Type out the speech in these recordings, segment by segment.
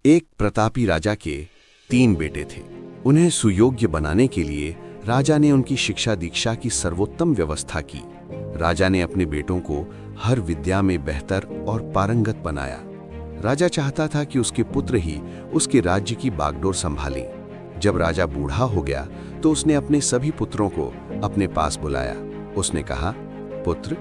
एक प्रतापी राजा के 3 बेटे थे। उन्हें सुयोग्य बनाने के लिए राजा ने उनकी शिक्षा दीक्षा की सर्वोत्तम व्यवस्था की। राजा ने अपने बेटों को हर विद्या में बेहतर और पारंगत बनाया। राजा चाहता था कि उसके पुत्र ही उसके राज्य की बागडोर संभालें। जब राजा बूढ़ा हो गया तो उसने अपने सभी पुत्रों को अपने पास बुलाया। उसने कहा, पुत्र,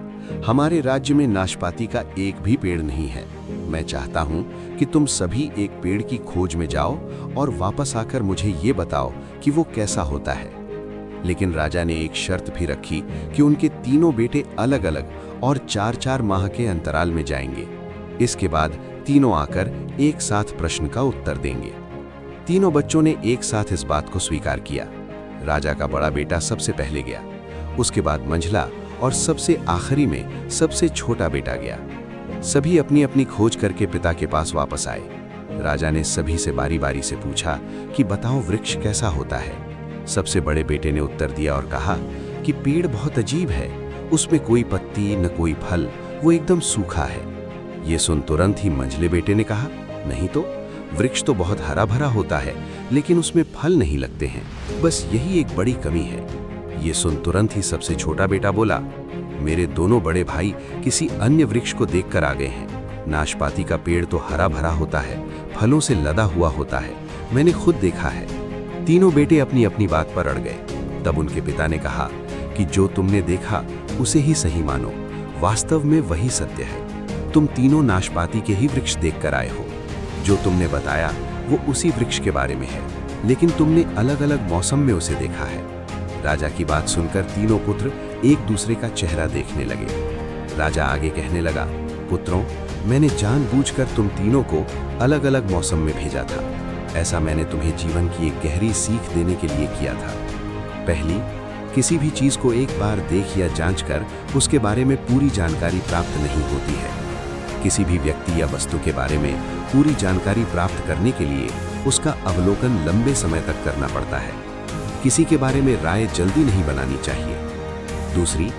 हमारे राज्य में नाशपाती का एक भी पेड़ नहीं है। मैं चाहता हूं कि तुम सभी एक पेड़ की खोज में जाओ और वापस आकर मुझे ये बताओ कि वो कैसा होता है। लेकिन राजा ने एक शर्त भी रखी कि उनके तीनों बेटे अलग अलग और 4-4 माह के अंतराल में जाएंगे। इसके बाद तीनों आकर एक साथ प्रश्न का उत्तर देंगे। तीनों बच्चों ने एक साथ इस बात को स्वीकार किया। राजा का बड़ा बेटा सबसे पहले गया, उसके बाद मंझला और सबसे आखिरी में सबसे छोटा बेटा गया। सभी अपनी अपनी खोज करके पिता के पास वापस आए। राजा ने सभी से बारी बारी से पूछा कि बताओ वृक्ष कैसा होता है। सबसे बड़े बेटे ने उत्तर दिया और कहा कि पेड़ बहुत अजीब है, उसमें कोई पत्ती न कोई फल, वो एकदम सूखा है। ये सुन तुरंत ही मंझले बेटे ने कहा, नहीं तो वृक्ष तो बहुत हरा भरा होता है, लेकिन उसमें फल नहीं लगते हैं, बस यही एक बड़ी कमी है। ये सुन तुरंत ही सबसे छोटा बेटा बोला, मेरे दोनों बड़े भाई किसी अन्य वृक्ष को देखकर आ गए हैं। नाशपाती का पेड़ तो हरा भरा होता है, फलों से लदा हुआ होता है, मैंने खुद देखा है। तीनों बेटे अपनी अपनी बात पर अड़ गए। तब उनके पिता ने कहा कि जो तुमने देखा उसे ही सही मानो, वास्तव में वही सत्य है। तुम तीनों नाशपाती के ही वृक्ष देखकर आए हो। जो तुमने बताया वो उसी वृक्ष के बारे में है, लेकिन तुमने अलग अलग मौसम में उसे देखा है। राजा की बात सुनकर तीनों पुत्र एक दूसरे का चेहरा देखने लगे। राजा आगे कहने लगा, पुत्रों, मैंने जानबूझकर तुम तीनों को अलग अलग मौसम में भेजा था। ऐसा मैंने तुम्हें जीवन की एक गहरी सीख देने के लिए किया था। पहली, किसी भी चीज को एक बार देख या जांच कर उसके बारे में पूरी जानकारी प्राप्त नहीं होती है। किसी भी व्यक्ति या वस्तु के बारे में पूरी जानकारी प्राप्त करने के लिए उसका अवलोकन लंबे समय तक करना पड़ता है। किसी के बारे में राय जल्दी नहीं बनानी चाहिए। दूसरी,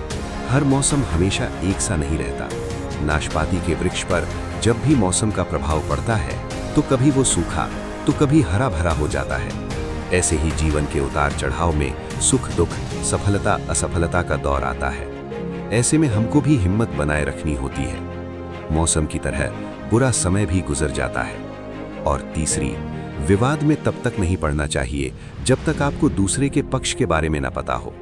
हर मौसम हमेशा एक सा नहीं रहता। नाशपाती के वृक्ष पर जब भी मौसम का प्रभाव पड़ता है तो कभी वो सूखा तो कभी हरा भरा हो जाता है। ऐसे ही जीवन के उतार चढ़ाव में सुख दुख, सफलता असफलता का दौर आता है। ऐसे में हमको भी हिम्मत बनाए रखनी होती है। मौसम की तरह बुरा समय भी गुजर जाता है। और तीसरी, विवाद में तब तक नहीं पड़ना चाहिए जब तक आपको दूसरे के पक्ष के बारे में न पता हो।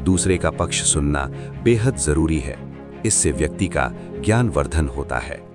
दूसरे का पक्ष सुनना बेहद जरूरी है। इससे व्यक्ति का ज्ञानवर्धन होता है।